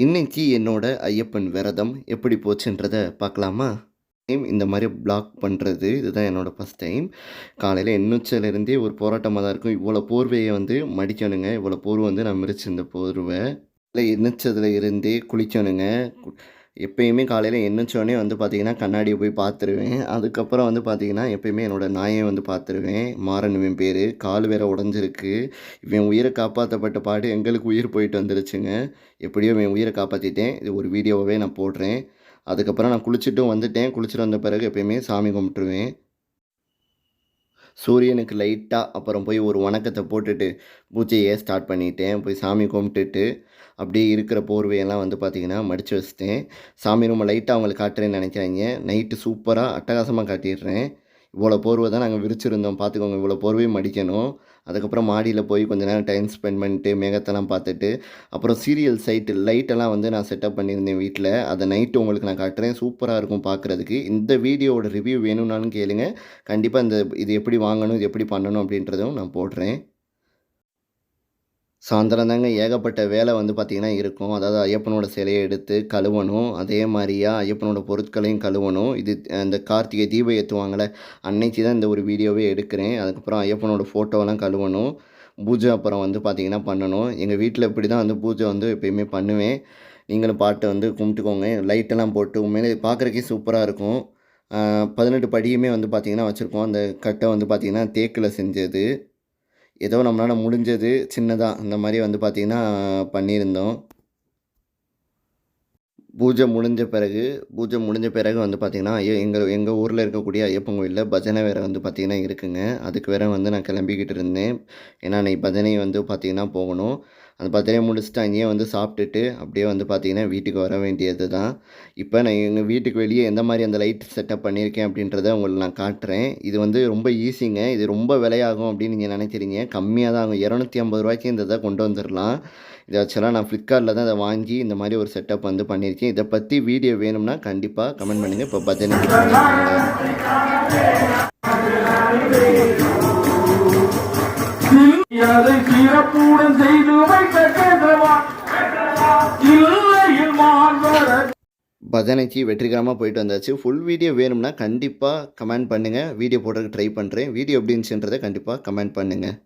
இன்னைக்கு என்னோட ஐயப்பன் விரதம் எப்படி போச்சுன்றத பார்க்கலாமா? இந்த மாரி வ்ளாக் பண்ணுறது இதுதான் என்னோட ஃபர்ஸ்ட் டைம். காலையில எந்திரிச்சதுலேருந்தே ஒரு போராட்டமா தான் இருக்கும். இவ்வளோ போர்வைய வந்து மடிக்கணுங்க. இவ்வளோ போர்வ வந்து நான் விரிச்சிருந்த போர்வ. எந்திரிச்சதுல இருந்தே குளிக்கணுங்க. எப்பயுமே காலையில எந்திரிச்சோனே வந்து பார்த்தீங்கன்னா, கண்ணாடிய போய் பார்த்துருவேன். அதுக்கப்புறம் வந்து பார்த்தீங்கன்னா, எப்பயுமே என்னோட நாய வந்து பார்த்துருவேன். மாறன் இவன் பேரு. கால் வேற உடைஞ்சிருக்கு. இவன் உயிர காப்பாத்தப்பட்ட பாடு எங்களுக்கு உயிர் போயிட்டு வந்துருச்சுங்க. எப்படியோ இவன் உயிர காப்பாத்திட்டேன். இது ஒரு வீடியோவாவே நான் போடுறேன். அதுக்கப்புறம் நான் குளிச்சுட்டும் வந்துட்டேன். குளிச்சுட்டு வந்த பிறகு எப்பயுமே சாமி கும்பிட்டுருவேன். சூரியனுக்கு லைட்டா அப்புறம் போய் ஒரு வணக்கத்த போட்டுட்டு, பூஜைய ஸ்டார்ட் பண்ணிட்டேன். போய் சாமி கும்பிட்டுட்டு, அப்படியே இருக்கிற போர்வையெல்லாம் வந்து பார்த்தீங்கன்னா, மடிச்சு வச்சுட்டேன். சாமி ரூம லைட்டா அவங்களுக்கு காட்டுறேன்னு நெனைக்காதீங்க. நைட்டு சூப்பரா அட்டகாசமா காட்டிடுறேன். இவ்வளோ போர்வ தான் நாங்க விரிச்சிருந்தோம் பார்த்துக்கோங்க. இவ்வளோ போர்வையும் மடிக்கணும். அதுக்கப்புறம் மாடியில போய் கொஞ்ச நேரம் டைம் ஸ்பெண்ட் பண்ணிட்டு, மேகத்தெல்லாம் பார்த்துட்டு, அப்புறம் சீரியல் லைட்டெல்லாம் வந்து நான் செட்டப் பண்ணியிருந்தேன் வீட்ல. அத நைட்டு உங்களுக்கு நான் காட்டுறேன். சூப்பரா இருக்கும் பார்க்குறதுக்கு. இந்த வீடியோவோட ரிவ்யூ வேணும்னாலும் கேளுங்க. கண்டிப்பா இது எப்படி வாங்கணும், இது எப்படி பண்ணணும் அப்படின்றதும் நான் போடுறேன். சாயந்தரம் தாங்க ஏகப்பட்ட வேலை வந்து பார்த்திங்கன்னா இருக்கும். அதாவது ஐயப்பனோட சிலைய எடுத்து கழுவணும். அதே மாரியா ஐயப்பனோட பொருட்களையும் கழுவணும். இது இந்த கார்த்திகை தீபம் ஏத்துவாங்கல்ல, அன்னைக்கு தான் இந்த ஒரு வீடியோவே எடுக்கிறேன். அதுக்கப்புறம் ஐயப்பனோட ஃபோட்டோலாம் கழுவணும். பூஜை அப்புறம் வந்து பார்த்திங்கன்னா பண்ணணும். எங்கள் வீட்ல இப்படி தான் வந்து பூஜை வந்து எப்பயுமே பண்ணுவேன். நீங்களும் பாட்டு வந்து கும்பிட்டுக்கோங்க. லைட்டெல்லாம் போட்டு உண்மையிலே பார்க்குறதுக்கே சூப்பரா இருக்கும். 18 படியுமே வந்து பார்த்திங்கன்னா வச்சுருக்கோம். அந்த கட்ட வந்து பார்த்திங்கன்னா தேக்குல செஞ்சது. ஏதோ நம்மளால முடிஞ்சது சின்னதா இந்த மாரி வந்து பார்த்தீங்கன்னா, பண்ணியிருந்தோம். பூஜை முடிஞ்ச பிறகு வந்து பார்த்தீங்கன்னா, எங்க எங்க ஊர்ல இருக்கக்கூடிய ஐயப்பன் கோயில்ல பஜனை வேற வந்து பார்த்தீங்கன்னா இருக்குங்க. அதுக்கு வேற வந்து நான் கிளம்பிக்கிட்டு இருந்தேன். ஏன்னா, அன்னைக்கு பஜனை வந்து பார்த்தீங்கன்னா போகணும். அந்த பஜனைய முடிச்சுட்டு அங்கேயே வந்து சாப்பிட்டுட்டு, அப்படியே வந்து பார்த்தீங்கன்னா வீட்டுக்கு வர வேண்டியது தான். இப்ப நான் எங்க வீட்டுக்கு வெளிய எந்த மாரி அந்த லைட் செட்டப் பண்ணியிருக்கேன் அப்படின்றத உங்களுக்கு நான் காட்டுறேன். இது வந்து ரொம்ப ஈஸிங்க. இது ரொம்ப விலையாகும் அப்படின்னு நீங்க நினைக்கிறீங்க. கம்மியா தான் ஆகும். ரூ. 250 இந்த இத கொண்டு வந்துரலாம். இது ஆக்சுவலா நான் Flipkartல தான் இத வாங்கி இந்த மாரி ஒரு செட்டப் வந்து பண்ணியிருக்கேன். இத பத்தி வீடியோ வேணும்னா கண்டிப்பா கமெண்ட் பண்ணுங்க. இப்போ பஜனைக்கு அதை சிறப்புடன் செய்து வைத்த பஜனைக்கு வெற்றிகரமாக போயிட்டு வந்தாச்சு. ஃபுல் வீடியோ வேணும்னா கண்டிப்பாக கமெண்ட் பண்ணுங்கள். வீடியோ போடுறதுக்கு ட்ரை பண்ணுறேன். வீடியோ எப்படி இருந்துச்சுன்றதை கண்டிப்பாக கமெண்ட் பண்ணுங்கள்.